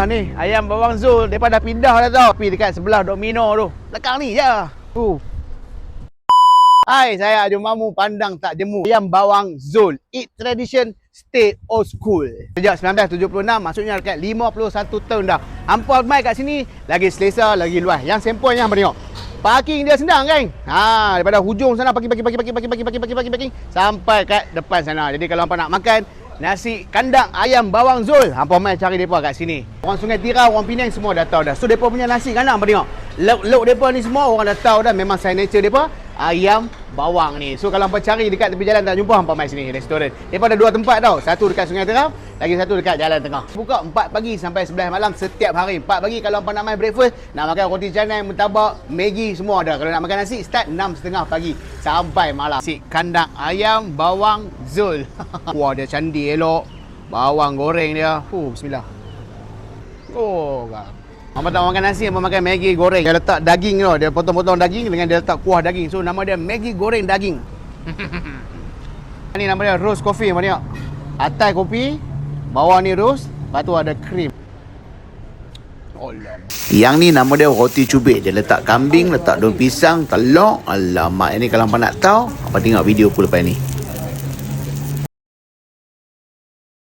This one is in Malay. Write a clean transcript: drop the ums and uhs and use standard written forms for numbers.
Ni ayam bawang Zul, depa dah pindah dah tau. Pergi dekat sebelah Domino tu. Belakang ni je. Hai, saya Aju Mamu, pandang tak jemu. Ayam bawang Zul. Eat tradition, stay old school. Sejak 1976, maksudnya dekat 51 tahun dah. Hampa mai kat sini, lagi selesa, lagi luas. Yang semponya hampa tengok. Parking dia senang kan? Daripada hujung sana parking sampai kat depan sana. Jadi kalau hampa nak makan nasi kandang ayam bawang Zul, hampa mai cari depa kat sini. Orang Sungai Tiram, orang Penang semua dah tahu dah. So depa punya nasi kandang hampa tengok. Lauk depa ni semua orang dah tahu dah, memang signature depa ayam bawang ni. So kalau hampa cari dekat tepi jalan tak jumpa, hampa mai sini restoran. Depa ada dua tempat tau. Satu dekat Sungai Tiram, lagi satu dekat Jalan Tengah. Buka 4 pagi sampai 11 malam setiap hari. 4 pagi kalau hampa nak main breakfast, nak makan roti canai, murtabak, Maggi semua ada. Kalau nak makan nasi, start 6.30 pagi sampai malam. Nasi kandang ayam bawang Zul. Wah, dia candi elok. Bawang goreng dia. Bismillah. Hampa tak makan nasi, hampa makan Maggi goreng. Dia letak daging tu, dia potong-potong daging dengan dia letak kuah daging. So nama dia Maggi goreng daging. Ni nama dia roast coffee, hampa tengok. Atas kopi, bawah ni roast, lepas tu ada krim. Yang ni nama dia roti cubit. Dia letak kambing, letak daun pisang, telur. Alamak, ini kalau hampa nak tahu, hampa tengok video aku lepas ni.